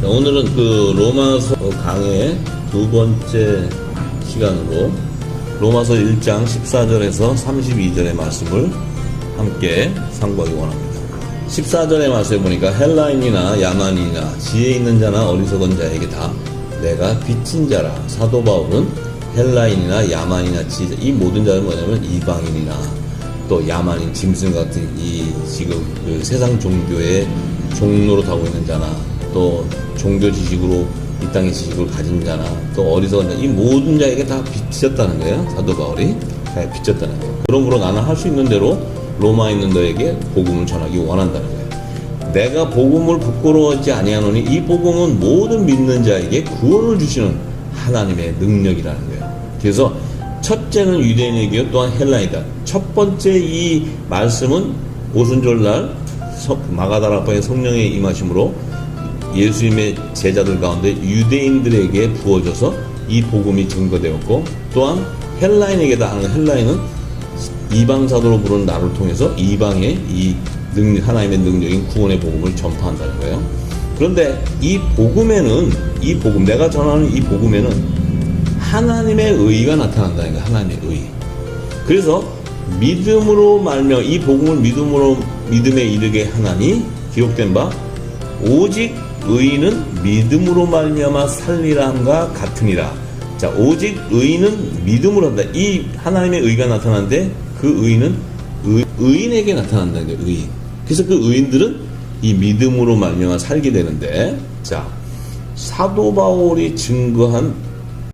오늘은 그 로마서 강의 두 번째 시간으로 로마서 1장 14절에서 32절의 말씀을 함께 상고하기 원합니다. 14절의 말씀에 보니까 헬라인이나 야만인이나 지혜 있는 자나 어리석은 자에게 다 내가 빚진 자라. 사도 바울은 헬라인이나 야만이나 지혜, 이 모든 자는 뭐냐면 이방인이나 또 야만인, 짐승 같은 이 지금 그 세상 종교의 종로로 타고 있는 자나 또 종교 지식으로 이 땅의 지식을 가진 자나 또 어리석은 자, 이 모든 자에게 다 빚졌다는 거예요. 사도 바울이 다 빚졌다는 거예요. 그러므로 나는 할 수 있는 대로 로마에 있는 너에게 복음을 전하기 원한다는 거예요. 내가 복음을 부끄러워하지 아니하노니 이 복음은 모든 믿는 자에게 구원을 주시는 하나님의 능력이라는 거예요. 그래서 첫째는 유대인에게요, 또한 헬라이다. 첫 번째 이 말씀은 오순절날 마가다락방의 성령의 임하심으로 예수님의 제자들 가운데 유대인들에게 부어져서 이 복음이 증거되었고, 또한 헬라인에게다 하는, 헬라인은 이방사도로 부르는 나를 통해서 이방의 이 하나님의 능력인 구원의 복음을 전파한다는 거예요. 그런데 이 복음에는, 이 복음, 내가 전하는 이 복음에는 하나님의 의가 나타난다는 거예요. 하나님의 의. 그래서 믿음으로 말며 이 복음을 믿음에 이르게 하나니 기록된 바 오직 의인은 믿음으로 말미암아 살리라 함과 같으니라. 자, 오직 의인은 믿음으로 한다. 이 하나님의 의가 나타나는데 그 의인은 의인에게 나타난다는 거예요. 의인. 그래서 그 의인들은 이 믿음으로 말미암아 살게 되는데, 자, 사도 바울이 증거한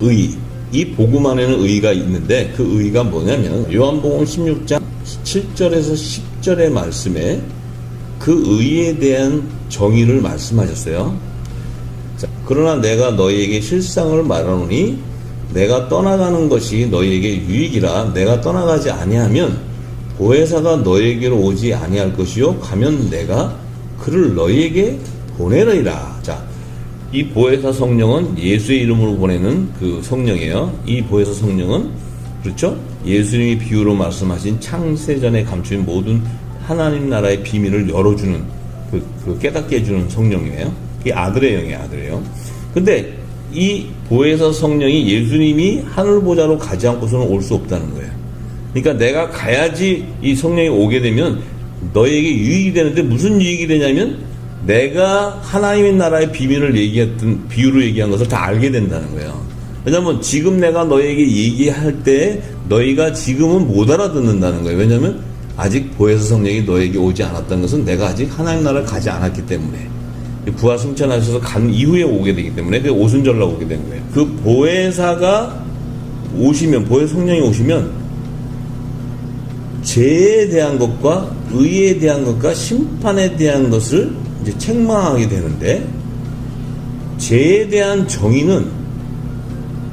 의, 이 복음 안에는 의가 있는데 그 의가 뭐냐면 요한복음 16장 7절에서 10절의 말씀에 그 의에 대한 정의를 말씀하셨어요. 자, 그러나 내가 너희에게 실상을 말하노니 내가 떠나가는 것이 너희에게 유익이라. 내가 떠나가지 아니하면 보혜사가 너희에게로 오지 아니할 것이요 가면 내가 그를 너희에게 보내리라. 자, 이 보혜사 성령은 예수의 이름으로 보내는 그 성령이에요. 이 보혜사 성령은, 그렇죠? 예수님이 비유로 말씀하신 창세전에 감추인 모든 하나님 나라의 비밀을 열어주는 그 깨닫게 해주는 성령이에요. 이 아들의 영이에요, 아들이에요. 근데 이 보혜사 성령이 예수님이 하늘보좌로 가지 않고서는 올 수 없다는 거예요. 그러니까 내가 가야지 이 성령이 오게 되면 너에게 유익이 되는데, 무슨 유익이 되냐면 내가 하나님의 나라의 비밀을 얘기했던, 비유로 얘기한 것을 다 알게 된다는 거예요. 왜냐하면 지금 내가 너에게 얘기할 때 너희가 지금은 못 알아듣는다는 거예요. 왜냐하면 아직 보혜사 성령이 너에게 오지 않았다는 것은 내가 아직 하나님 나라를 가지 않았기 때문에, 부활 승천하셔서 간 이후에 오게 되기 때문에 그 오순절날 오게 되는 거예요. 그 보혜사가 오시면, 보혜사 성령이 오시면 죄에 대한 것과 의에 대한 것과 심판에 대한 것을 이제 책망하게 되는데, 죄에 대한 정의는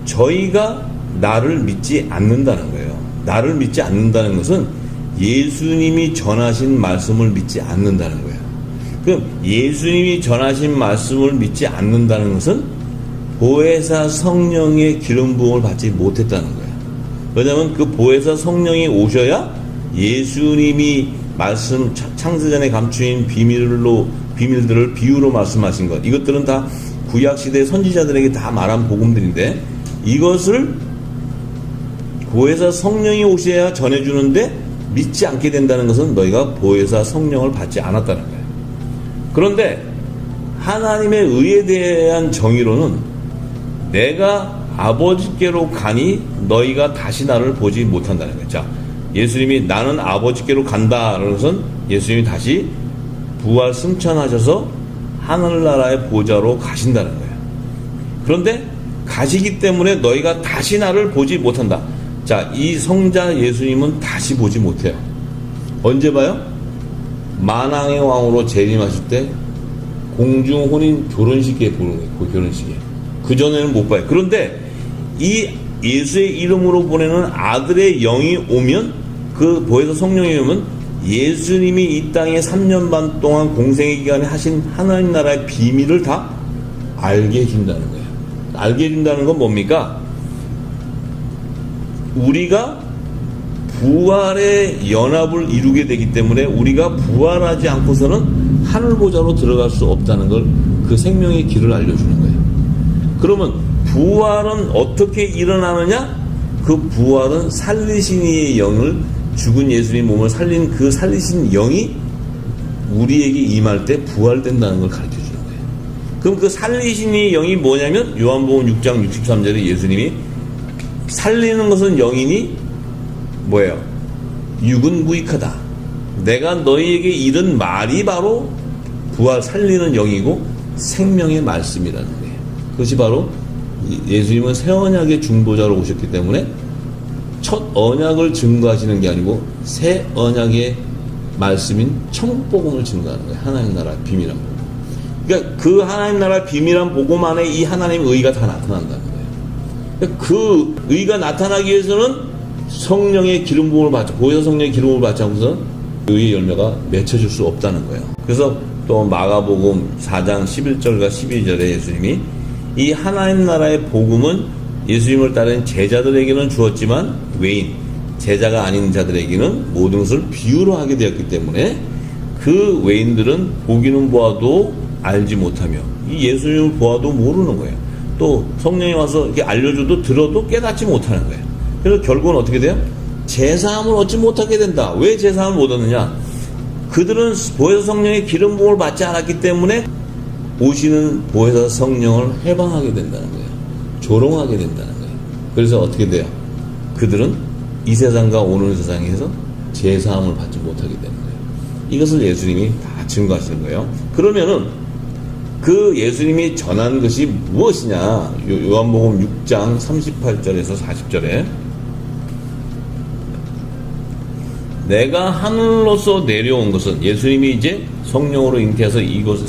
저희가 나를 믿지 않는다는 거예요. 나를 믿지 않는다는 것은 예수님이 전하신 말씀을 믿지 않는다는 거예요. 그럼 예수님이 전하신 말씀을 믿지 않는다는 것은 보혜사 성령의 기름 부음을 받지 못했다는 거예요. 왜냐하면 그 보혜사 성령이 오셔야 예수님이 말씀, 창세전에 감추인 비밀들을 비유로 말씀하신 것, 이것들은 다 구약시대 선지자들에게 다 말한 복음들인데, 이것을 보혜사 성령이 오셔야 전해주는데 믿지 않게 된다는 것은 너희가 보혜사 성령을 받지 않았다는 거예요. 그런데 하나님의 의에 대한 정의로는 내가 아버지께로 가니 너희가 다시 나를 보지 못한다는 거예요. 자, 예수님이 나는 아버지께로 간다라는 것은 예수님이 다시 부활 승천하셔서 하늘나라의 보좌로 가신다는 거예요. 그런데 가시기 때문에 너희가 다시 나를 보지 못한다. 자, 이 성자 예수님은 다시 보지 못해요. 언제 봐요? 만왕의 왕으로 재림하실 때 공중 혼인 결혼식에 보는 거예요. 그 결혼식에. 그전에는 못 봐요. 그런데 이 예수의 이름으로 보내는 아들의 영이 오면, 그 보혜사 성령이 오면 예수님이 이 땅에 3년 반 동안 공생의 기간에 하신 하나님 나라의 비밀을 다 알게 해준다는 거예요. 알게 해준다는 건 뭡니까? 우리가 부활의 연합을 이루게 되기 때문에 우리가 부활하지 않고서는 하늘보좌로 들어갈 수 없다는 걸 그 생명의 길을 알려주는 거예요. 그러면 부활은 어떻게 일어나느냐? 그 부활은 살리신 이의 영을, 죽은 예수님 몸을 살린 그 살리신 영이 우리에게 임할 때 부활된다는 걸 가르쳐 주는 거예요. 그럼 그 살리신 이의 영이 뭐냐면 요한복음 6장 63절에 예수님이 살리는 것은 영이니 뭐예요? 육은 무익하다. 내가 너희에게 이른 말이 바로 부활 살리는 영이고 생명의 말씀이라는 거예요. 그것이 바로 예수님은 새 언약의 중보자로 오셨기 때문에 첫 언약을 증거하시는 게 아니고 새 언약의 말씀인 천국복음을 증거하는 거예요. 하나님 나라 비밀한 복음. 그러니까 그 하나님 나라 비밀한 복음 안에 이 하나님의 의가 다 나타난다는 거예요. 그러니까 그 의가 나타나기 위해서는 성령의 기름 부음을 받지, 보혜사 성령의 기름 부음을 받지 않고서는 의의 열매가 맺혀질 수 없다는 거예요. 그래서 또 마가복음 4장 11절과 12절에 예수님이 이 하나님 나라의 복음은 예수님을 따르는 제자들에게는 주었지만 외인, 제자가 아닌 자들에게는 모든 것을 비유로 하게 되었기 때문에 그 외인들은 보기는 보아도 알지 못하며 이 예수님을 보아도 모르는 거예요. 또 성령이 와서 이렇게 알려줘도 들어도 깨닫지 못하는 거예요. 그래서 결국은 어떻게 돼요? 제사함을 얻지 못하게 된다. 왜 제사함을 못 얻느냐? 그들은 보혜사 성령의 기름 부음을 받지 않았기 때문에 오시는 보혜사 성령을 해방하게 된다는 거예요. 조롱하게 된다는 거예요. 그래서 어떻게 돼요? 그들은 이 세상과 오는 세상에서 제사함을 받지 못하게 되는 거예요. 이것을 예수님이 다 증거하시는 거예요. 그러면은 그 예수님이 전한 것이 무엇이냐? 요한복음 6장 38절에서 40절에 내가 하늘로서 내려온 것은, 예수님이 이제 성령으로 잉태해서 이곳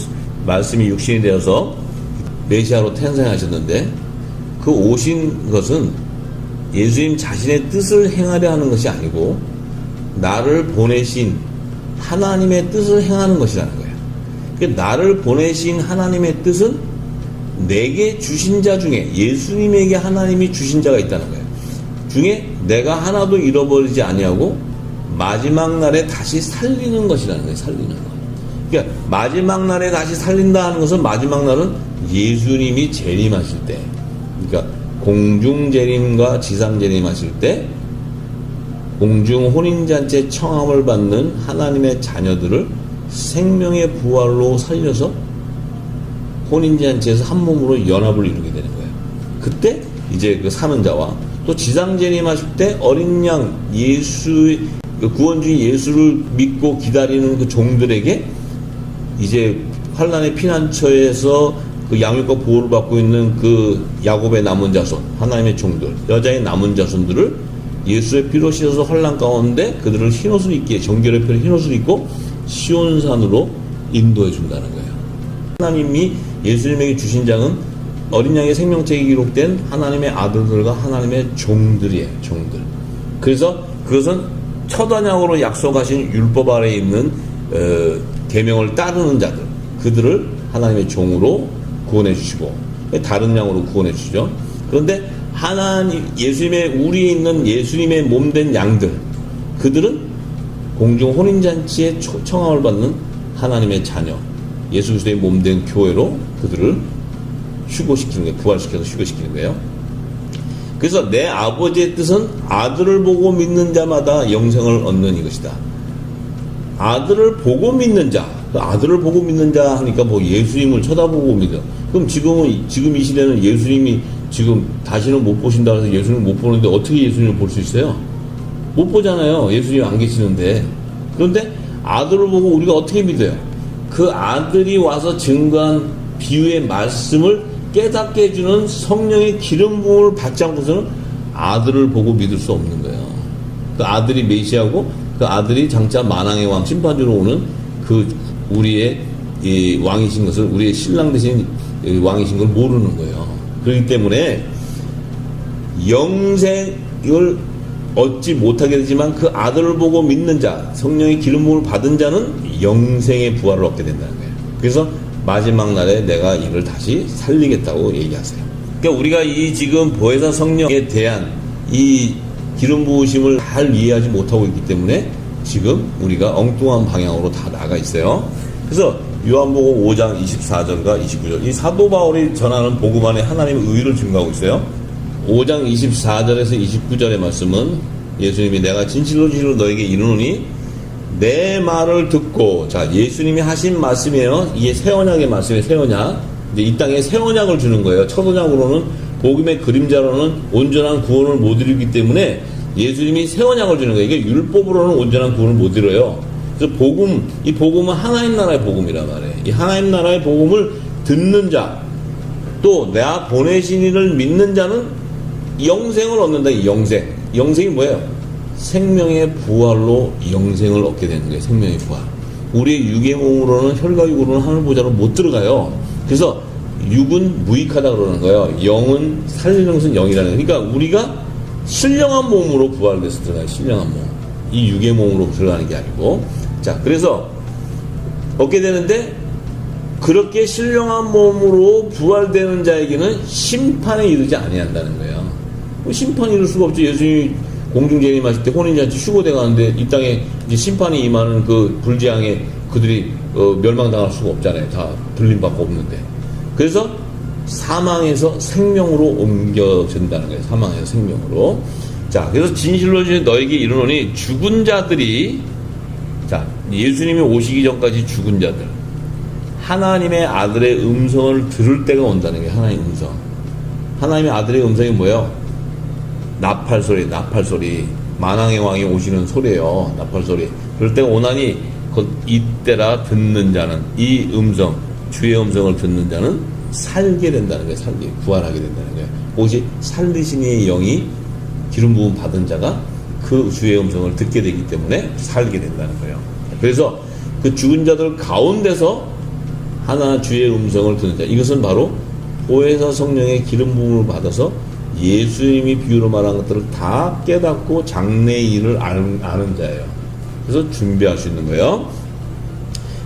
말씀이 육신이 되어서 메시아로 탄생하셨는데 그 오신 것은 예수님 자신의 뜻을 행하려 하는 것이 아니고 나를 보내신 하나님의 뜻을 행하는 것이라는 거예요. 나를 보내신 하나님의 뜻은 내게 주신 자 중에, 예수님에게 하나님이 주신 자가 있다는 거예요. 중에 내가 하나도 잃어버리지 아니하고 마지막 날에 다시 살리는 것이라는 거예요. 살리는 것. 그러니까 마지막 날에 다시 살린다 하는 것은, 마지막 날은 예수님이 재림하실 때, 그러니까 공중 재림과 지상 재림하실 때 공중 혼인잔치의 청함을 받는 하나님의 자녀들을 생명의 부활로 살려서 혼인잔치에서 한 몸으로 연합을 이루게 되는 거예요. 그때 이제 그 사는 자와 또 지상 재림하실 때 어린 양 예수, 구원주인 예수를 믿고 기다리는 그 종들에게 이제 환난의 피난처에서 그 양육과 보호를 받고 있는 그 야곱의 남은 자손, 하나님의 종들, 여자의 남은 자손들을 예수의 피로 씻어서 환난 가운데 그들을 흰옷을 입게, 정결의 피로 흰옷을 입고 시온산으로 인도해 준다는 거예요. 하나님이 예수님에게 주신 장은 어린 양의 생명책이 기록된 하나님의 아들들과 하나님의 종들이에요. 종들. 그래서 그것은 첫 언약으로 약속하신 율법 아래에 있는 계명을 따르는 자들, 그들을 하나님의 종으로 구원해 주시고 다른 양으로 구원해 주시죠. 그런데 하나님, 예수님의, 우리에 있는 예수님의 몸된 양들, 그들은 공중 혼인잔치에 청함을 받는 하나님의 자녀, 예수 그리스도의 몸된 교회로 그들을 휴고시키는 거예요. 부활시켜서 휴고시키는 거예요. 그래서 내 아버지의 뜻은 아들을 보고 믿는 자마다 영생을 얻는 이것이다. 아들을 보고 믿는 자, 아들을 보고 믿는 자 하니까 뭐 예수님을 쳐다보고 믿어. 그럼 지금 이 시대는 예수님이 지금 다시는 못 보신다 해서 예수님을 못 보는데 어떻게 예수님을 볼 수 있어요? 못 보잖아요. 예수님 안 계시는데. 그런데 아들을 보고 우리가 어떻게 믿어요? 그 아들이 와서 증거한 비유의 말씀을 깨닫게 해주는 성령의 기름 부음을 받지 않고서는 아들을 보고 믿을 수 없는 거예요. 그 아들이 메시아고 그 아들이 장차 만왕의 왕 심판주로 오는 그 우리의 이 왕이신 것을, 우리의 신랑 되신 왕이신 걸 모르는 거예요. 그렇기 때문에 영생을 얻지 못하게 되지만 그 아들을 보고 믿는 자, 성령의 기름 부음을 받은 자는 영생의 부활을 얻게 된다는 거예요. 그래서 마지막 날에 내가 이를 다시 살리겠다고 얘기하세요. 그러니까 우리가 이 지금 보혜사 성령에 대한 이 기름 부으심을 잘 이해하지 못하고 있기 때문에 지금 우리가 엉뚱한 방향으로 다 나가 있어요. 그래서 요한복음 5장 24절과 29절. 이 사도 바울이 전하는 복음 안에 하나님의 의를 증거하고 있어요. 5장 24절에서 29절의 말씀은 예수님이 내가 진실로 진실로 너에게 이르노니 내 말을 듣고, 자, 예수님이 하신 말씀이에요. 이게 새 언약의 말씀이에요. 새 언약. 이제 이 땅에 새 언약을 주는 거예요. 첫 언약으로는 복음의 그림자로는 온전한 구원을 못 이루기 때문에 예수님이 새 언약을 주는 거예요. 이게 율법으로는 온전한 구원을 못 이뤄요. 그래서 복음, 이 복음은 하나님 나라의 복음이란 말이에요. 이 하나님 나라의 복음을 듣는 자, 또 내가 보내신 이를 믿는 자는 영생을 얻는다. 이 영생. 영생이 뭐예요? 생명의 부활로 영생을 얻게 되는 거예요. 생명의 부활. 우리의 육의 몸으로는, 혈과육으로는 하늘 보좌로 못 들어가요. 그래서 육은 무익하다 그러는 거예요. 영은 살리는 것은 영이라는 거예요. 그러니까 우리가 신령한 몸으로 부활돼서 들어가요. 신령한 몸. 이 육의 몸으로 들어가는 게 아니고. 자, 그래서 얻게 되는데, 그렇게 신령한 몸으로 부활되는 자에게는 심판에 이르지 아니한다는 거예요. 심판이 이룰 수가 없죠. 예수님이 공중재림하실 때 혼인잔치 휴거돼 가는데 이 땅에 이제 심판이 임하는 그 불재앙에 그들이 멸망당할 수가 없잖아요. 다 불림받고 없는데. 그래서 사망에서 생명으로 옮겨진다는 거예요. 사망에서 생명으로. 자, 그래서 진실로 너에게 이르노니 죽은 자들이, 자, 예수님이 오시기 전까지 죽은 자들, 하나님의 아들의 음성을 들을 때가 온다는 게 하나님의 음성. 하나님의 아들의 음성이 뭐예요? 나팔소리, 나팔소리. 만왕의 왕이 오시는 소리예요. 나팔소리. 그럴 때가 오나니 이때라 듣는 자는, 이 음성, 주의 음성을 듣는 자는 살게 된다는 거예요. 살게, 부활하게 된다는 거예요. 오직 살리신 이의 영이 기름 부음 받은 자가 그 주의 음성을 듣게 되기 때문에 살게 된다는 거예요. 그래서 그 죽은 자들 가운데서 하나 주의 음성을 듣는 자, 이것은 바로 보혜사 성령의 기름 부음을 받아서 예수님이 비유로 말한 것들을 다 깨닫고 장래의 일을 아는 자예요. 그래서 준비할 수 있는 거예요.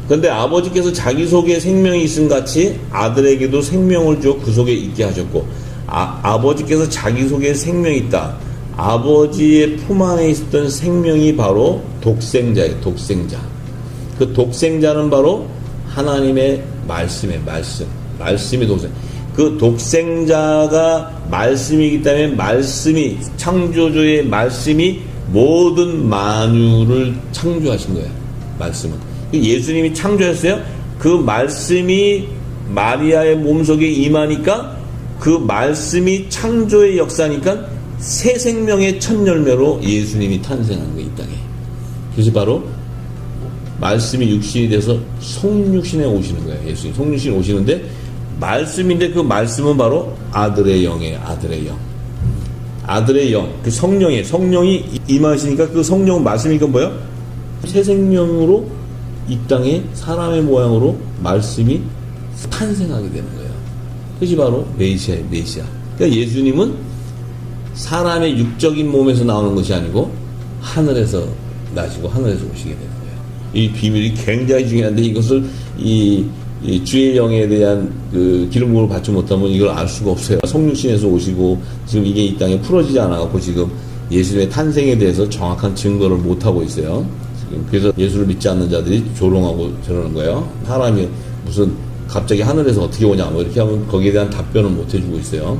그런데 아버지께서 자기 속에 생명이 있음 같이 아들에게도 생명을 주어 그 속에 있게 하셨고, 아버지께서 자기 속에 생명이 있다. 아버지의 품 안에 있었던 생명이 바로 독생자예요. 독생자. 그 독생자는 바로 하나님의 말씀의 말씀. 말씀이 독생. 그 독생자가 말씀이기 때문에 말씀이, 창조주의 말씀이 모든 만유를 창조하신 거예요. 말씀은. 예수님이 창조했어요. 그 말씀이 마리아의 몸속에 임하니까 그 말씀이 창조의 역사니까 새 생명의 첫 열매로 예수님이 탄생한 거예요. 이 땅에. 그것이 바로 말씀이 육신이 돼서 성육신에 오시는 거예요. 예수님 성육신에 오시는데 말씀인데 그 말씀은 바로 아들의 영이에요. 아들의 영. 아들의 영. 그 성령이 임하시니까 그 성령은 말씀이니까 뭐예요? 새 생명으로 이 땅에 사람의 모양으로 말씀이 탄생하게 되는 거예요. 그것이 바로 메시아예요. 메시아. 그러니까 예수님은 사람의 육적인 몸에서 나오는 것이 아니고 하늘에서 나시고 하늘에서 오시게 되는 거예요. 이 비밀이 굉장히 중요한데 이것을 이 주의 영에 대한 그 기름 부음을 받지 못하면 이걸 알 수가 없어요. 성육신에서 오시고 지금 이게 이 땅에 풀어지지 않아갖고 지금 예수의 탄생에 대해서 정확한 증거를 못 하고 있어요. 지금 그래서 예수를 믿지 않는 자들이 조롱하고 저러는 거예요. 사람이 무슨 갑자기 하늘에서 어떻게 오냐 뭐 이렇게 하면 거기에 대한 답변을 못 해주고 있어요.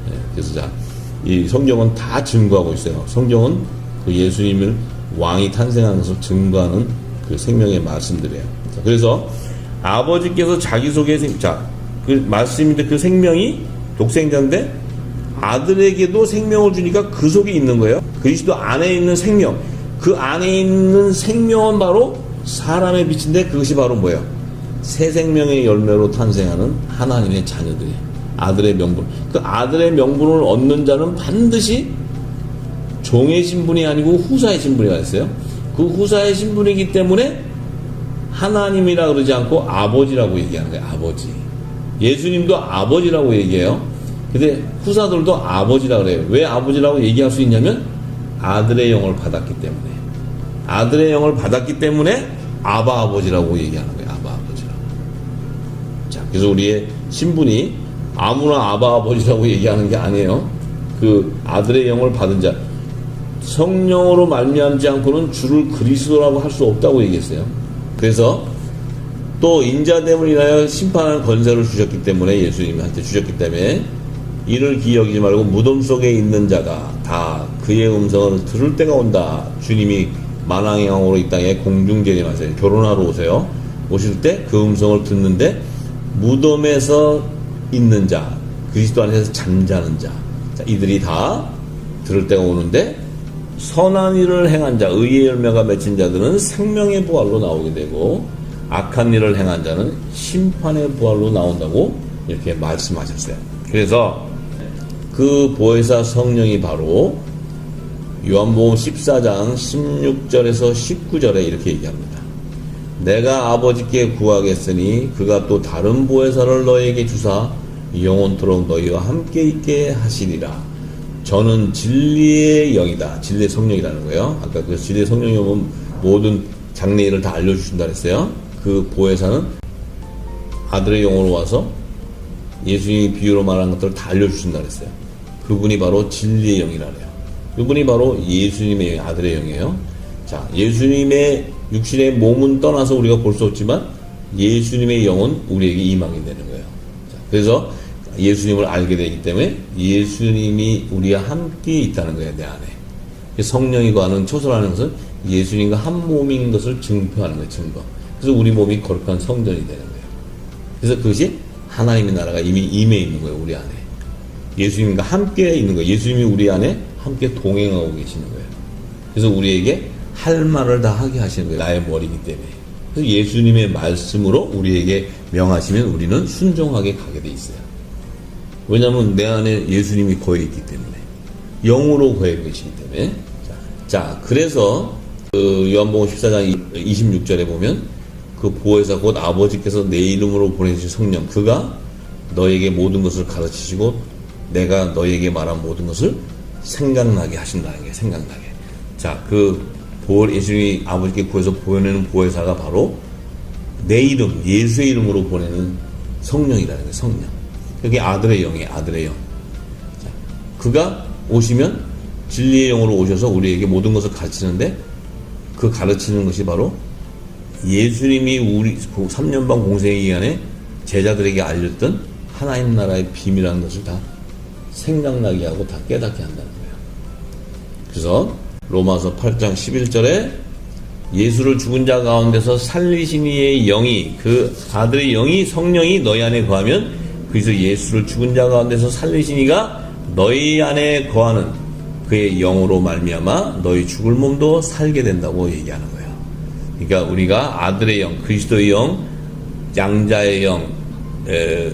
네, 그래서 자, 이 성경은 다 증거하고 있어요. 성경은 그 예수님을 왕이 탄생하는 것을 증거하는 그 생명의 말씀들이에요. 자, 그래서 아버지께서 자기 속에 그 말씀인데 그 생명이 독생자인데 아들에게도 생명을 주니까 그 속에 있는 거예요. 그리스도 안에 있는 생명, 그 안에 있는 생명은 바로 사람의 빛인데 그것이 바로 뭐예요? 새 생명의 열매로 탄생하는 하나님의 자녀들이에요. 아들의 명분. 그 아들의 명분을 얻는 자는 반드시 종의 신분이 아니고 후사의 신분이가 있어요. 그 후사의 신분이기 때문에 하나님이라 그러지 않고 아버지라고 얘기하는 거예요. 아버지. 예수님도 아버지라고 얘기해요. 근데 후사들도 아버지라 그래요. 왜 아버지라고 얘기할 수 있냐면 아들의 영을 받았기 때문에. 아들의 영을 받았기 때문에 아바 아버지라고 얘기하는 거예요. 아바 아버지라고. 자, 그래서 우리의 신분이 아무나 아바 아버지라고 얘기하는 게 아니에요. 그 아들의 영을 받은 자, 성령으로 말미암지 않고는 주를 그리스도라고 할 수 없다고 얘기했어요. 그래서 또 인자됨을 인하여 심판하는 권세를 주셨기 때문에, 예수님한테 주셨기 때문에 이를 기여기지 말고 무덤 속에 있는 자가 다 그의 음성을 들을 때가 온다. 주님이 만왕의 왕으로 이 땅에 공중재림하세요. 결혼하러 오세요. 오실 때 그 음성을 듣는데, 무덤에서 있는 자, 그리스도 안에서 잠자는 자, 이들이 다 들을 때가 오는데, 선한 일을 행한 자, 의의 열매가 맺힌 자들은 생명의 부활로 나오게 되고, 악한 일을 행한 자는 심판의 부활로 나온다고 이렇게 말씀하셨어요. 그래서 그 보혜사 성령이 바로 요한복음 14장 16절에서 19절에 이렇게 얘기합니다. 내가 아버지께 구하겠으니 그가 또 다른 보혜사를 너희에게 주사 영원토록 너희와 함께 있게 하시리라. 저는 진리의 영이다. 진리의 성령이라는 거예요. 아까 그 진리의 성령이 오면 모든 장래일을 다 알려주신다 그랬어요. 그 보혜사는 아들의 영으로 와서 예수님이 비유로 말한 것들을 다 알려주신다 그랬어요. 그분이 바로 진리의 영이라네요. 그분이 바로 예수님의 영, 아들의 영이에요. 자, 예수님의 육신의 몸은 떠나서 우리가 볼 수 없지만 예수님의 영은 우리에게 임하게 되는 거예요. 자, 그래서 예수님을 알게 되기 때문에 예수님이 우리와 함께 있다는 거예요, 내 안에. 성령이 거하는 초설하는 것은 예수님과 한 몸인 것을 증표하는 거예요, 증거. 그래서 우리 몸이 거룩한 성전이 되는 거예요. 그래서 그것이 하나님의 나라가 이미 임해 있는 거예요, 우리 안에. 예수님과 함께 있는 거예요. 예수님이 우리 안에 함께 동행하고 계시는 거예요. 그래서 우리에게 할 말을 다 하게 하시는 거예요, 나의 머리이기 때문에. 그래서 예수님의 말씀으로 우리에게 명하시면 우리는 순종하게 가게 돼 있어요. 왜냐하면 내 안에 예수님이 거해 있기 때문에, 영으로 거해 계시기 때문에. 자, 그래서 그 요한복음 14장 26절에 보면 그 보혜사 곧 아버지께서 내 이름으로 보내주신 성령, 그가 너에게 모든 것을 가르치시고 내가 너에게 말한 모든 것을 생각나게 하신다는 게, 생각나게. 자, 그 예수님이 아버지께 구해서 보내는 보혜사가 바로 내 이름, 예수의 이름으로 보내는 성령이라는 거예요, 성령. 그게 아들의 영이에요, 아들의 영. 자, 그가 오시면 진리의 영으로 오셔서 우리에게 모든 것을 가르치는데, 그 가르치는 것이 바로 예수님이 우리 3년 반 공생의 기간에 제자들에게 알렸던 하나님 나라의 비밀이라는 것을 다 생각나게 하고 다 깨닫게 한다는 거예요. 그래서 로마서 8장 11절에 예수를 죽은 자 가운데서 살리신 이의 영이, 그 아들의 영이, 성령이 너희 안에 거하면, 그래서 예수를 죽은 자 가운데서 살리신 이가 너희 안에 거하는 그의 영으로 말미암아 너희 죽을 몸도 살게 된다고 얘기하는 거예요. 그러니까 우리가 아들의 영, 그리스도의 영, 양자의 영,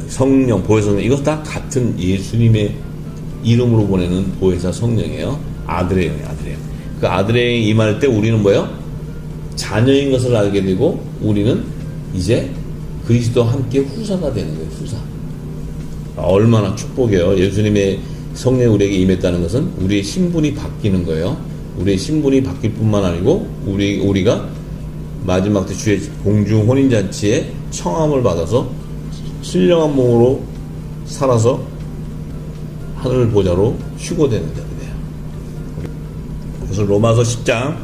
성령, 보혜사 성령, 이것 다 같은 예수님의 이름으로 보내는 보혜사 성령이에요. 아들의 영이에요, 아들의 영. 그 아들의 영이 임할 때 우리는 뭐예요? 자녀인 것을 알게 되고, 우리는 이제 그리스도와 함께 후사가 되는 거예요, 후사. 얼마나 축복이에요. 예수님의 성령이 우리에게 임했다는 것은 우리의 신분이 바뀌는 거예요. 우리의 신분이 바뀔 뿐만 아니고 우리가 마지막 때 주의 공중 혼인잔치에 청함을 받아서 신령한 몸으로 살아서 하늘 보좌로 휴거되는 자들이에요. 그래서 로마서 10장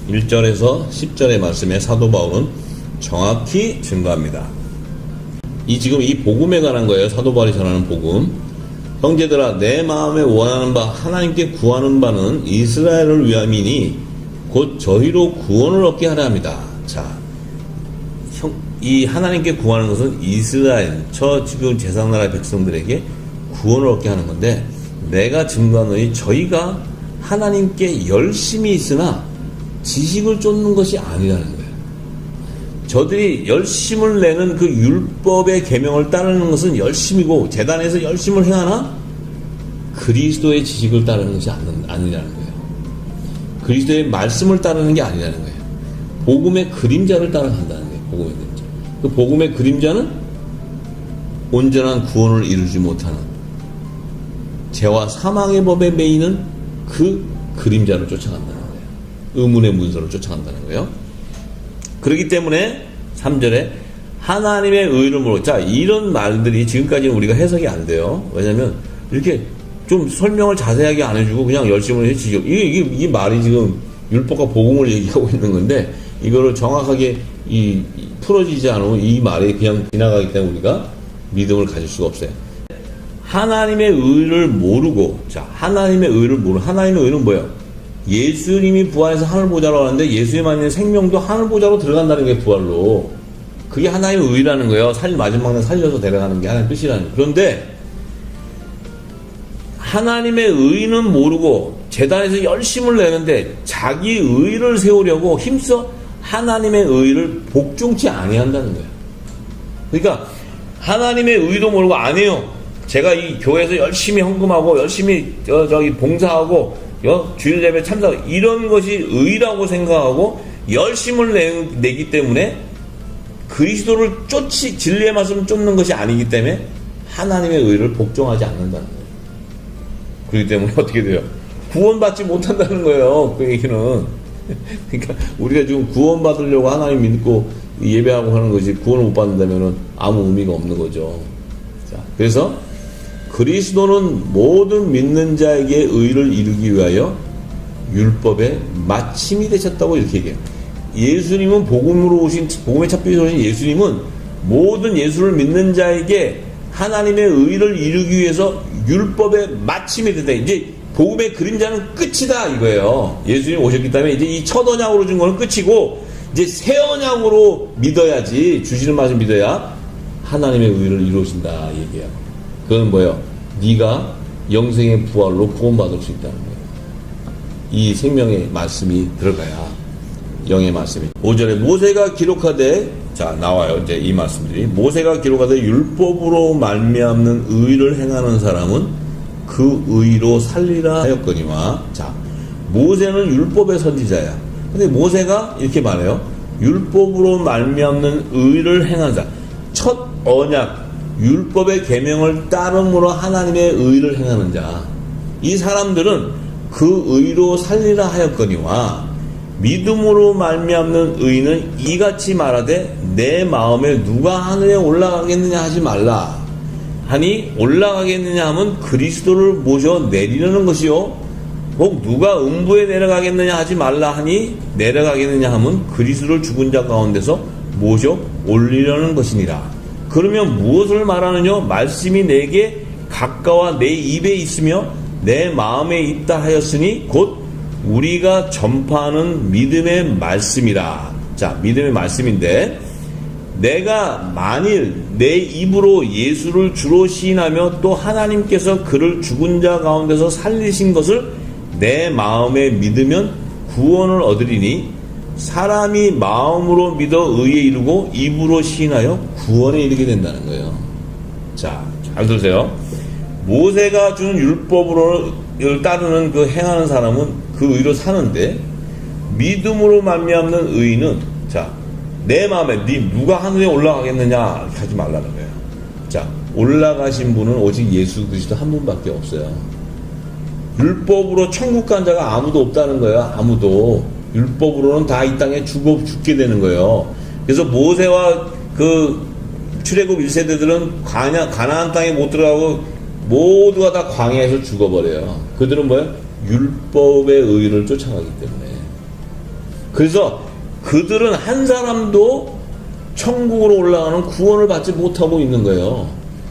1절에서 10절의 말씀에 사도 바울은 정확히 증거합니다. 지금 이 복음에 관한 거예요. 사도 바울이 전하는 복음. 형제들아, 내 마음에 원하는 바, 하나님께 구하는 바는 이스라엘을 위함이니 곧 저희로 구원을 얻게 하려 합니다. 자, 이 하나님께 구하는 것은 이스라엘, 저 지금 제사나라 백성들에게 구원을 얻게 하는 건데, 내가 증거하노니 저희가 하나님께 열심히 있으나 지식을 쫓는 것이 아니라는 거예요. 저들이 열심을 내는 그 율법의 계명을 따르는 것은 열심이고, 제단에서 열심을 행하나 그리스도의 지식을 따르는 것이 아니라는 거예요. 그리스도의 말씀을 따르는 게 아니라는 거예요. 복음의 그림자를 따라간다는 거예요. 복음의 그림자. 그 복음의 그림자는 온전한 구원을 이루지 못하는, 죄와 사망의 법에 매이는 그 그림자를 쫓아간다는 거예요. 의문의 문서를 쫓아간다는 거예요. 그렇기 때문에 3절에 하나님의 의름으로, 자, 이런 말들이 지금까지는 우리가 해석이 안 돼요. 왜냐면 이렇게 좀 설명을 자세하게 안 해주고 그냥 열심히 해주죠. 이 말이 지금 율법과 복음을 얘기하고 있는 건데, 이거를 정확하게 풀어지지 않으면 이 말이 그냥 지나가기 때문에 우리가 믿음을 가질 수가 없어요. 하나님의 의를 모르고, 자, 하나님의 의는 뭐예요? 예수님이 부활해서 하늘보좌로 가는데 예수님 안에 생명도 하늘보좌로 들어간다는 게 부활로. 그게 하나님의 의라는 거예요. 마지막 날 살려서 데려가는 게 하나님의 뜻이라는 거예요. 그런데 하나님의 의는 모르고 제단에서 열심을 내는데 자기 의를 세우려고 힘써 하나님의 의를 복종치 아니한다는 거예요. 그러니까 하나님의 의도 모르고 안 해요. 제가 이 교회에서 열심히 헌금하고 열심히 저기 봉사하고 주일 예배 참석, 이런 것이 의라고 생각하고 열심을 내기 때문에 그리스도를 진리의 말씀을 쫓는 것이 아니기 때문에 하나님의 의를 복종하지 않는다는 거예요. 그렇기 때문에 어떻게 돼요? 구원받지 못한다는 거예요. 그 얘기는. 그러니까 우리가 지금 구원받으려고 하나님 믿고 예배하고 하는 것이 구원을 못 받는다면 아무 의미가 없는 거죠. 자, 그래서 그리스도는 모든 믿는 자에게 의를 이루기 위하여 율법의 마침이 되셨다고 이렇게 얘기해요. 예수님은 복음의 찻빛으로 오신 예수님은 모든 예수를 믿는 자에게 하나님의 의를 이루기 위해서 율법의 마침이 된다. 이제 복음의 그림자는 끝이다 이거예요. 예수님이 오셨기 때문에 이제 이 첫 언약으로 준 거는 끝이고 이제 새 언약으로 믿어야지, 주시는 말씀 믿어야 하나님의 의를 이루신다 얘기해요. 그건 뭐예요? 네가 영생의 부활로 구원받을 수 있다는 거예요. 이 생명의 말씀이 들어가야 영의 말씀이. 5절에 모세가 기록하되, 자 나와요 이제 이 말씀들이. 모세가 기록하되 율법으로 말미암는 의를 행하는 사람은 그 의로 살리라 하였거니와. 자, 모세는 율법의 선지자야. 근데 모세가 이렇게 말해요. 율법으로 말미암는 의를 행하는 자. 첫 언약 율법의 계명을 따름으로 하나님의 의를 행하는 자. 이 사람들은 그 의로 살리라 하였거니와 믿음으로 말미암는 의는 이같이 말하되 내 마음에 누가 하늘에 올라가겠느냐 하지 말라 하니, 올라가겠느냐 하면 그리스도를 모셔 내리려는 것이요, 혹 누가 음부에 내려가겠느냐 하지 말라 하니 내려가겠느냐 하면 그리스도를 죽은 자 가운데서 모셔 올리려는 것이니라. 그러면 무엇을 말하느냐? 말씀이 내게 가까워 내 입에 있으며 내 마음에 있다 하였으니 곧 우리가 전파하는 믿음의 말씀이라. 자, 믿음의 말씀인데, 내가 만일 내 입으로 예수를 주로 시인하며 또 하나님께서 그를 죽은 자 가운데서 살리신 것을 내 마음에 믿으면 구원을 얻으리니, 사람이 마음으로 믿어 의에 이르고 입으로 시인하여 구원에 이르게 된다는 거예요. 자, 잘 들으세요. 모세가 준 율법으로 따르는 그 행하는 사람은 그 의로 사는데, 믿음으로 말미암는 의는, 자, 내 마음에 누가 하늘에 올라가겠느냐 하지 말라는 거예요. 자, 올라가신 분은 오직 예수 그리스도 한 분밖에 없어요. 율법으로 천국 간 자가 아무도 없다는 거예요. 아무도. 율법으로는 다 이 땅에 죽게 되는 거예요. 그래서 모세와 그 출애굽 1세대들은 가나안 땅에 못 들어가고 모두가 다 광야에서 죽어버려요. 그들은 뭐예요? 율법의 의를 쫓아가기 때문에. 그래서 그들은 한 사람도 천국으로 올라가는 구원을 받지 못하고 있는 거예요.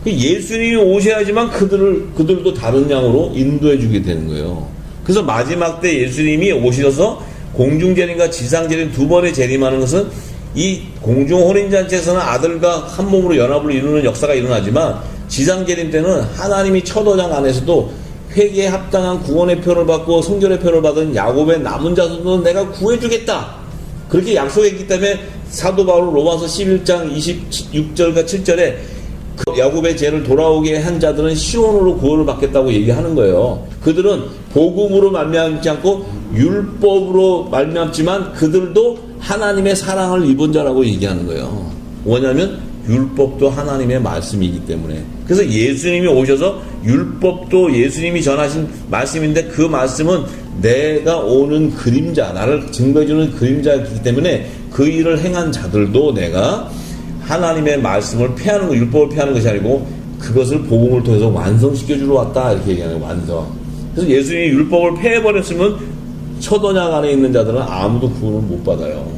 예수님이 오셔야지만 그들도 다른 양으로 인도해 주게 되는 거예요. 그래서 마지막 때 예수님이 오셔서 공중재림과 지상재림 두 번의 재림하는 것은, 이 공중혼인잔치에서는 아들과 한 몸으로 연합을 이루는 역사가 일어나지만 지상재림 때는 하나님이 첫 언약 안에서도 회개에 합당한 구원의 표를 받고 성결의 표를 받은 야곱의 남은 자손은 내가 구해주겠다, 그렇게 약속했기 때문에 사도 바울 로마서 11장 26절과 7절에 그 야곱의 죄를 돌아오게 한 자들은 시온으로 구원을 받겠다고 얘기하는 거예요. 그들은 복음으로 말미암지 않고 율법으로 말미암지만 그들도 하나님의 사랑을 입은 자라고 얘기하는 거예요. 뭐냐면 율법도 하나님의 말씀이기 때문에. 그래서 예수님이 오셔서 율법도 예수님이 전하신 말씀인데 그 말씀은 내가 오는 그림자, 나를 증거해주는 그림자이기 때문에 그 일을 행한 자들도 내가 하나님의 말씀을 폐하는 거, 율법을 폐하는 것이 아니고 그것을 복음을 통해서 완성시켜주러 왔다, 이렇게 얘기하는 거예요. 완성. 그래서 예수님이 율법을 폐해버렸으면 첫 언약 안에 있는 자들은 아무도 구원을 못 받아요.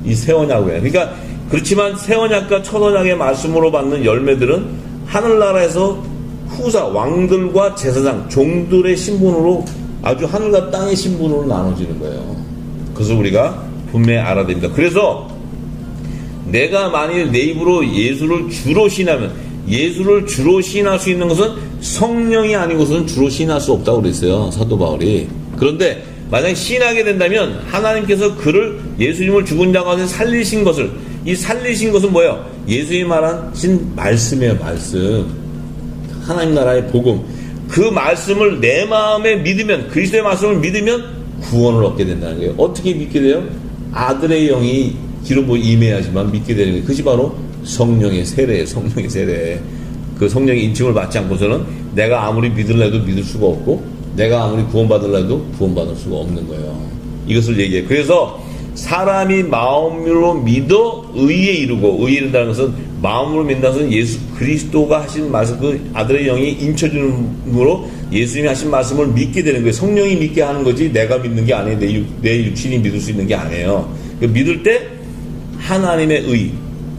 이 새 언약이에요. 그러니까 그렇지만 새 언약과 첫 언약의 말씀으로 받는 열매들은 하늘나라에서 후사 왕들과 제사장 종들의 신분으로 아주 하늘과 땅의 신분으로 나눠지는 거예요. 그래서 우리가 분명히 알아야 됩니다. 그래서 내가 만일 내 입으로 예수를 주로 시인하면, 예수를 주로 시인할 수 있는 것은 성령이 아니고서는 주로 시인할 수 없다고 그랬어요, 사도 바울이. 그런데 만약 시인하게 된다면 하나님께서 그를, 예수님을 죽은 자 가운데 살리신 것을, 이 살리신 것은 뭐예요? 예수님이 말하신 말씀이에요. 말씀, 하나님 나라의 복음. 그 말씀을 내 마음에 믿으면, 그리스도의 말씀을 믿으면 구원을 얻게 된다는 거예요. 어떻게 믿게 돼요? 아들의 영이 기름으로 임해야지만 믿게 되는 거예요. 그것이 바로 성령의 세례예요. 성령의 세례. 그 성령의 인침을 받지 않고서는 내가 아무리 믿으려 해도 믿을 수가 없고, 내가 아무리 구원받으려 해도 구원받을 수가 없는 거예요. 이것을 얘기해요. 그래서 사람이 마음으로 믿어 의에 이르고, 의에 이른다는 것은 마음으로 믿는다는 것은 예수 그리스도가 하신 말씀, 그 아들의 영이 인쳐주는으로 예수님이 하신 말씀을 믿게 되는 거예요. 성령이 믿게 하는 거지 내가 믿는 게 아니에요. 내 육신이 믿을 수 있는 게 아니에요. 믿을 때 하나님의 의,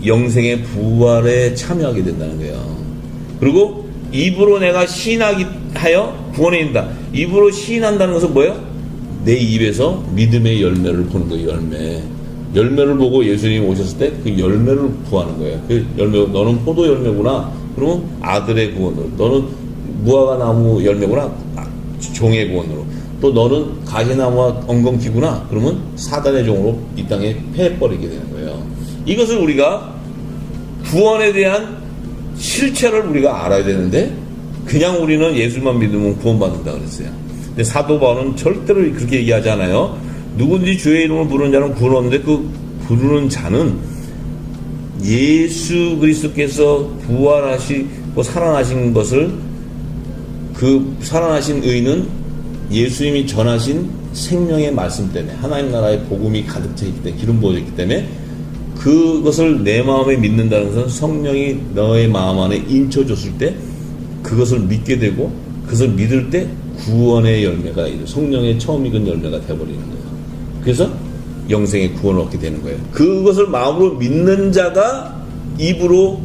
영생의 부활에 참여하게 된다는 거예요. 그리고 입으로 내가 시인하기 하여 구원에 이른다. 입으로 시인한다는 것은 뭐예요? 내 입에서 믿음의 열매를 보는 거예요. 열매를 보고 예수님이 오셨을 때 그 열매를 구하는 거예요. 그 열매, 너는 포도 열매구나. 그러면 아들의 구원으로. 너는 무화과 나무 열매구나. 종의 구원으로. 또 너는 가시나무와 엉겅퀴구나. 그러면 사단의 종으로 이 땅에 패해버리게 되는 거예요. 이것을 우리가 구원에 대한 실체를 우리가 알아야 되는데, 그냥 우리는 예수만 믿으면 구원받는다 그랬어요. 근데 사도 바울은 절대로 그렇게 얘기하지 않아요. 누군지 주의 이름을 부르는 자는 구원 없는데, 그 부르는 자는 예수 그리스도께서 부활하시고 살아나신 것을, 그 살아나신 의는 예수님이 전하신 생명의 말씀 때문에, 하나님 나라의 복음이 가득 차 있기 때문에, 기름 부어져 있기 때문에, 그것을 내 마음에 믿는다는 것은 성령이 너의 마음 안에 인쳐줬을 때 그것을 믿게 되고, 그것을 믿을 때 구원의 열매가, 성령의 처음 익은 열매가 되어버리는 거예요. 그래서 영생의 구원을 얻게 되는 거예요. 그것을 마음으로 믿는 자가 입으로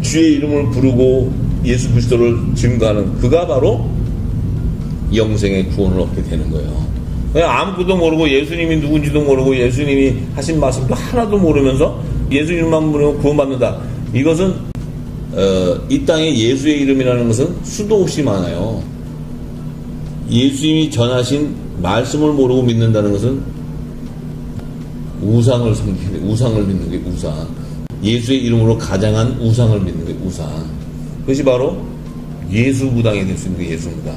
주의 이름을 부르고 예수 그리스도를 증거하는, 그가 바로 영생의 구원을 얻게 되는 거예요. 그냥 아무것도 모르고, 예수님이 누군지도 모르고, 예수님이 하신 말씀도 하나도 모르면서 예수님만 부르면 구원받는다. 이것은 이 땅에 예수의 이름이라는 것은 수도 없이 많아요. 예수님이 전하신 말씀을 모르고 믿는다는 것은 우상을 섬기는, 우상을 믿는 게 우상. 예수의 이름으로 가장한 우상을 믿는 게 우상. 그것이 바로 예수 무당이 될 수 있는 게 예수 무당.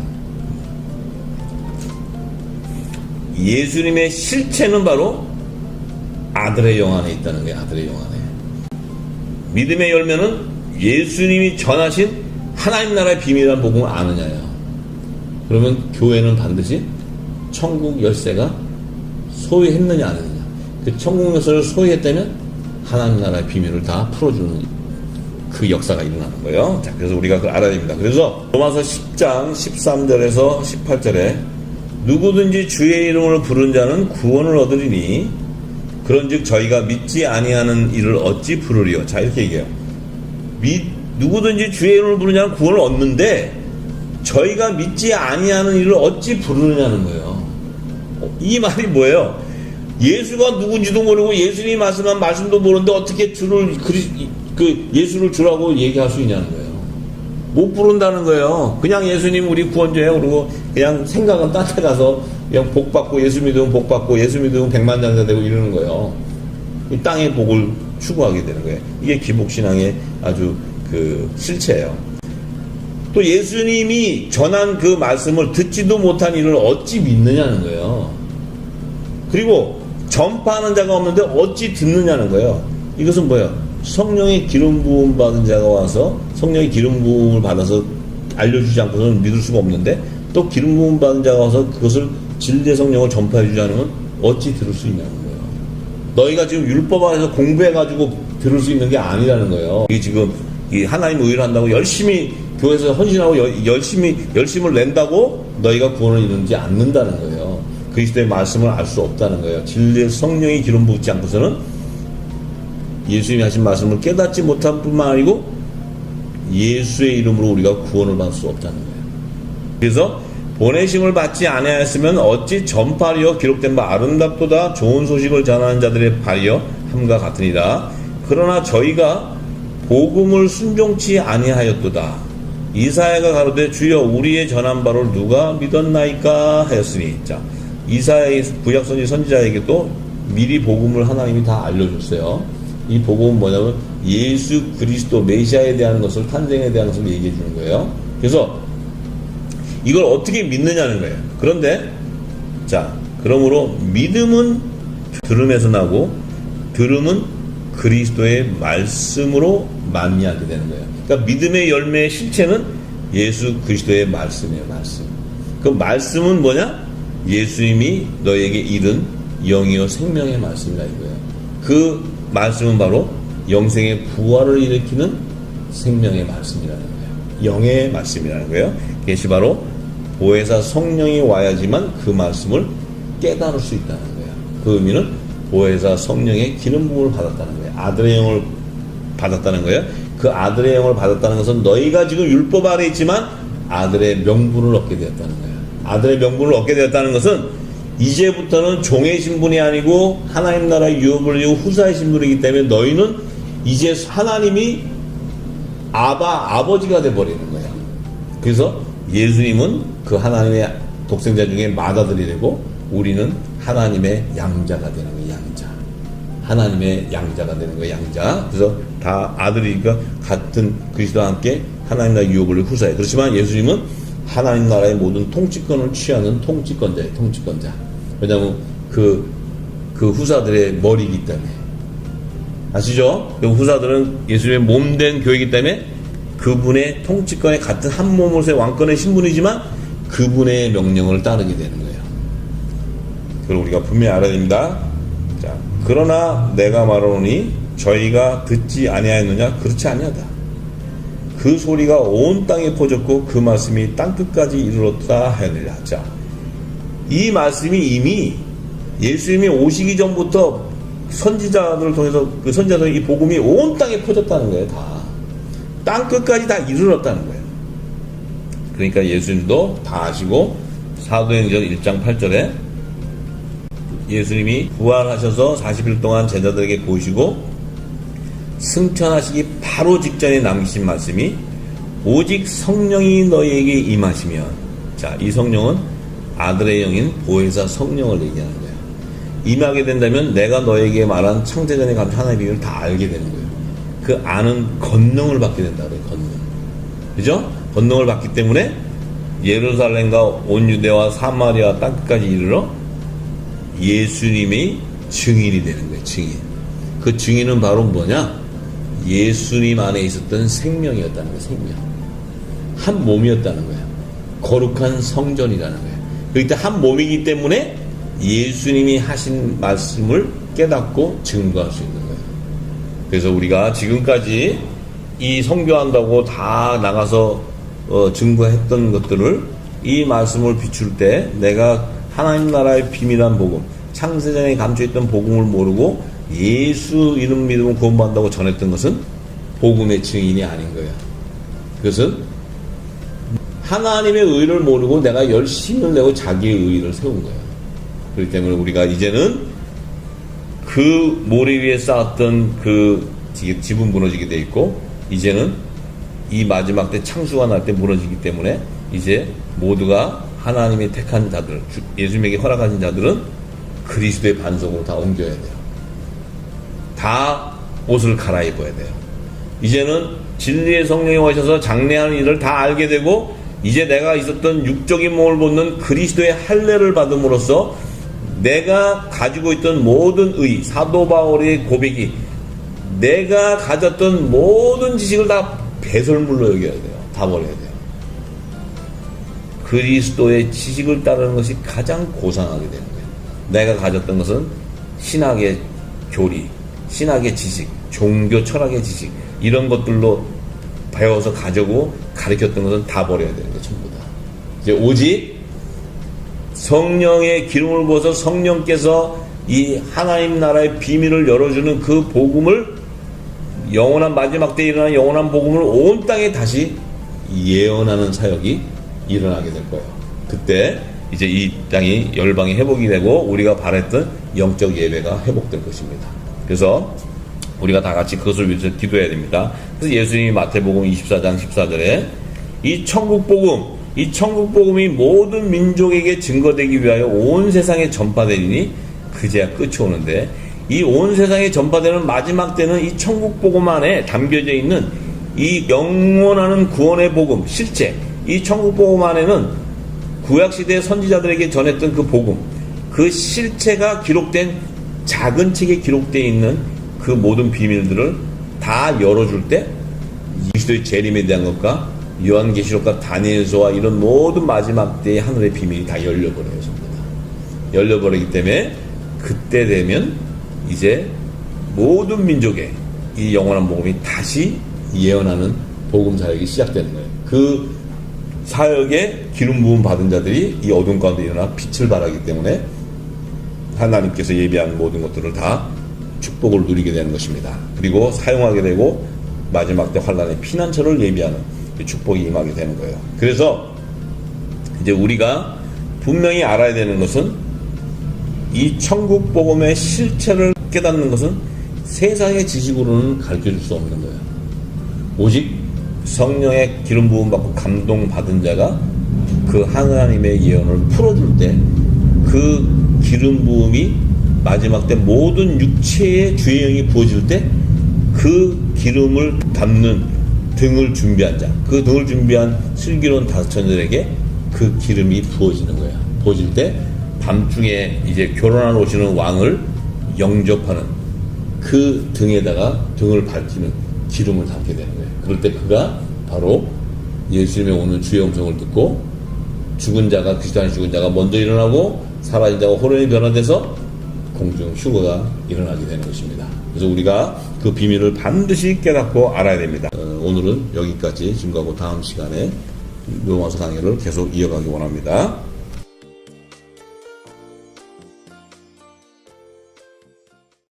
예수님의 실체는 바로 아들의 영 안에 있다는 거예요. 아들의 영 안에. 믿음의 열매는 예수님이 전하신 하나님 나라의 비밀이라는 복음을 아느냐예요. 그러면 교회는 반드시 천국 열쇠가 소유했느냐 안 했느냐. 그 천국 열쇠를 소유했다면 하나님 나라의 비밀을 다 풀어주는 그 역사가 일어나는 거예요. 자, 그래서 우리가 그걸 알아야 됩니다. 그래서 로마서 10장 13절에서 18절에 누구든지 주의 이름을 부른 자는 구원을 얻으리니 그런즉 저희가 믿지 아니하는 이를 어찌 부르리요. 자, 이렇게 얘기해요. 누구든지 주의 이름을 부른 자는 구원을 얻는데 저희가 믿지 아니하는 이를 어찌 부르느냐는 거예요. 이 말이 뭐예요? 예수가 누군지도 모르고 예수님이 말씀한 말씀도 모르는데 어떻게 예수를 주라고 얘기할 수 있냐는 거예요. 못 부른다는 거예요. 그냥 예수님 우리 구원자예요. 그러고 그냥 생각은 딴 데 가서 그냥 복 받고, 예수 믿으면 복 받고, 예수 믿으면 백만장자 되고 이러는 거예요. 이 땅의 복을 추구하게 되는 거예요. 이게 기복신앙의 아주 그 실체예요. 또 예수님이 전한 그 말씀을 듣지도 못한 이를 어찌 믿느냐는 거예요. 그리고 전파하는 자가 없는데 어찌 듣느냐는 거예요. 이것은 뭐예요? 성령의 기름 부음 받은 자가 와서 성령의 기름 부음을 받아서 알려주지 않고서는 믿을 수가 없는데, 또 기름 부음 받은 자가 와서 그것을 진리의 성령을 전파해 주지 않으면 어찌 들을 수 있냐는 거예요. 너희가 지금 율법 안에서 공부해가지고 들을 수 있는 게 아니라는 거예요. 이게 지금 이 하나님 의를 한다고 열심히 교회에서 헌신하고 열심을 낸다고 너희가 구원을 이루지 않는다는 거예요. 그리스도의 말씀을 알 수 없다는 거예요. 진리의 성령이 기름 붓지 않고서는 예수님이 하신 말씀을 깨닫지 못한 뿐만 아니고 예수의 이름으로 우리가 구원을 받을 수 없다는 거예요. 그래서 보내심을 받지 아니하였으면 어찌 전파리여 기록된 바 아름답도다 좋은 소식을 전하는 자들의 발이여 함과 같으니라. 그러나 저희가 복음을 순종치 아니하였도다. 이사야가 가로되 주여 우리의 전한 바를 누가 믿었나이까 하였으니. 자, 이사야의 구약선지 선지자에게도 미리 복음을 하나님이 다 알려줬어요. 이 복음은 뭐냐면 예수 그리스도 메시아에 대한 것을, 탄생에 대한 것을 얘기해 주는 거예요. 그래서 이걸 어떻게 믿느냐는 거예요. 그런데 자, 그러므로 믿음은 들음에서 나고 들음은 그리스도의 말씀으로 만미하게 되는 거예요. 그러니까 믿음의 열매의 실체는 예수 그리스도의 말씀이에요. 말씀. 그 말씀은 뭐냐? 예수님이 너에게 이른 영이요 생명의 말씀이라 이거예요. 그 말씀은 바로 영생의 부활을 일으키는 생명의 말씀이라는 거예요. 영의 말씀이라는 거예요. 그것이 바로 보혜사 성령이 와야지만 그 말씀을 깨달을 수 있다는 거예요. 그 의미는 보혜사 성령의 기름 부음을 받았다는 거예요. 아들의 영을 받았다는 거예요. 그 아들의 영을 받았다는 것은 너희가 지금 율법 아래 있지만 아들의 명분을 얻게 되었다는 거예요. 아들의 명분을 얻게 되었다는 것은 이제부터는 종의 신분이 아니고 하나님 나라의 유업을 이고 후사의 신분이기 때문에 너희는 이제 하나님이 아버지가 돼버리는 거예요. 그래서 예수님은 그 하나님의 독생자 중에 맏아들이 되고 우리는 하나님의 양자가 되는 거예요. 양자. 하나님의 양자가 되는 거예요. 양자. 그래서 다 아들이니까 같은 그리스도와 함께 하나님 나라의 유업을 후사예요. 그렇지만 예수님은 하나님 나라의 모든 통치권을 취하는 통치권자예요. 통치권자. 왜냐하면 그 후사들의 머리이기 때문에. 아시죠? 그 후사들은 예수님의 몸된 교회이기 때문에 그분의 통치권에 같은 한 몸으로서의 왕권의 신분이지만 그분의 명령을 따르게 되는 거예요. 그걸 우리가 분명히 알아야 됩니다. 자, 그러나 내가 말하노니 저희가 듣지 아니하였느냐? 그렇지 아니하다. 그 소리가 온 땅에 퍼졌고 그 말씀이 땅끝까지 이르렀다 하였느니라. 자, 이 말씀이 이미 예수님이 오시기 전부터 선지자들을 통해서 그 선지자들의 이 복음이 온 땅에 퍼졌다는 거예요. 다 땅끝까지 다 이르렀다는 거예요. 그러니까 예수님도 다 아시고 사도행전 1장 8절에 예수님이 부활하셔서 40일 동안 제자들에게 보이시고 승천하시기 바로 직전에 남기신 말씀이 오직 성령이 너희에게 임하시면, 자, 이 성령은 아들의 영인 보혜사 성령을 얘기하는 거예요. 임하게 된다면 내가 너에게 말한 창세전에 감춘 하나님의 비밀을 다 알게 되는 거예요. 그 아는 권능을 받게 된다 그래요. 권능. 그죠? 권능을 받기 때문에 예루살렘과 온 유대와 사마리아 땅끝까지 이르러 예수님이 증인이 되는 거예요. 증인. 그 증인은 바로 뭐냐? 예수님 안에 있었던 생명이었다는 거예요. 생명. 한 몸이었다는 거예요. 거룩한 성전이라는 거예요. 그렇기 때문에 한 몸이기 때문에 예수님이 하신 말씀을 깨닫고 증거할 수 있는 거예요. 그래서 우리가 지금까지 이 선교한다고 다 나가서 증거했던 것들을 이 말씀을 비출 때 내가 하나님 나라의 비밀한 복음, 창세전에 감춰있던 복음을 모르고 예수 이름 믿으면 구원받는다고 전했던 것은 복음의 증인이 아닌 거예요. 그것은 하나님의 의를 모르고 내가 열심을 내고 자기의 의를 세운 거예요. 그렇기 때문에 우리가 이제는 그 모래 위에 쌓았던 그 집은 무너지게 돼 있고 이제는 이 마지막 때 창수가 날 때 무너지기 때문에 이제 모두가 하나님의 택한 자들, 예수님에게 허락하신 자들은 그리스도의 반석으로 다 옮겨야 돼요. 다 옷을 갈아입어야 돼요. 이제는 진리의 성령이 오셔서 장래하는 일을 다 알게 되고 이제 내가 있었던 육적인 몸을 벗는 그리스도의 할례를 받음으로써 내가 가지고 있던 모든 의, 사도 바울의 고백이 내가 가졌던 모든 지식을 다 배설물로 여겨야 돼요. 다 버려야 돼요. 그리스도의 지식을 따르는 것이 가장 고상하게 되는 거예요. 내가 가졌던 것은 신학의 교리, 신학의 지식, 종교 철학의 지식 이런 것들로 배워서 가지고 가르쳤던 것은 다 버려야 되는 거예요. 전부 다. 이제 오직 성령의 기름을 부어서 성령께서 이 하나님 나라의 비밀을 열어주는 그 복음을 영원한 마지막 때에 일어나는 영원한 복음을 온 땅에 다시 예언하는 사역이 일어나게 될 거예요. 그때 이제 이 땅이 열방이 회복이 되고 우리가 바랬던 영적 예배가 회복될 것입니다. 그래서 우리가 다 같이 그것을 위해서 기도해야 됩니다. 그래서 예수님이 마태복음 24장 14절에 이 천국복음이 모든 민족에게 증거되기 위하여 온 세상에 전파되리니 그제야 끝이 오는데, 이 온 세상에 전파되는 마지막 때는 이 천국복음 안에 담겨져 있는 이 영원하는 구원의 복음, 실제 이 천국복음 안에는 구약시대의 선지자들에게 전했던 그 복음, 그 실체가 기록된 작은 책에 기록되어 있는 그 모든 비밀들을 다 열어줄 때 그리스도의 재림에 대한 것과 요한계시록과 다니엘서와 이런 모든 마지막 때의 하늘의 비밀이 다 열려버려요. 전부 다 열려버리기 때문에 그때 되면 이제 모든 민족에 이 영원한 복음이 다시 예언하는 복음 사역이 시작되는 거예요. 그 사역에 기름 부음 받은 자들이 이 어둠 가운데 일어나 빛을 발하기 때문에 하나님께서 예비한 모든 것들을 다 축복을 누리게 되는 것입니다. 그리고 사용하게 되고 마지막 때 환란의 피난처를 예비하는 축복이 임하게 되는 거예요. 그래서 이제 우리가 분명히 알아야 되는 것은 이 천국 복음의 실체를 깨닫는 것은 세상의 지식으로는 가르쳐줄 수 없는 거예요. 오직 성령의 기름 부음 받고 감동 받은 자가 그 하나님의 예언을 풀어줄 때 그 기름 부음이 마지막 때 모든 육체의 주의 영이 부어질 때 그 기름을 담는 등을 준비한 자, 그 등을 준비한 슬기로운 다섯천들에게 그 기름이 부어지는 거야. 부어질 때 밤중에 이제 결혼하러 오시는 왕을 영접하는 그 등에다가 등을 밝히는 기름을 담게 되는 거예요. 그럴 때 그가 바로 예수님의 오는 주의 음성을 듣고 죽은 자가, 그리스도 안에 죽은 자가 먼저 일어나고 사라진 자가 호련히 변화돼서 공중 휴거가 일어나게 되는 것입니다. 그래서 우리가 그 비밀을 반드시 깨닫고 알아야 됩니다. 오늘은 여기까지. 지금하고 다음 시간에 로마서 강의를 계속 이어가기 원합니다.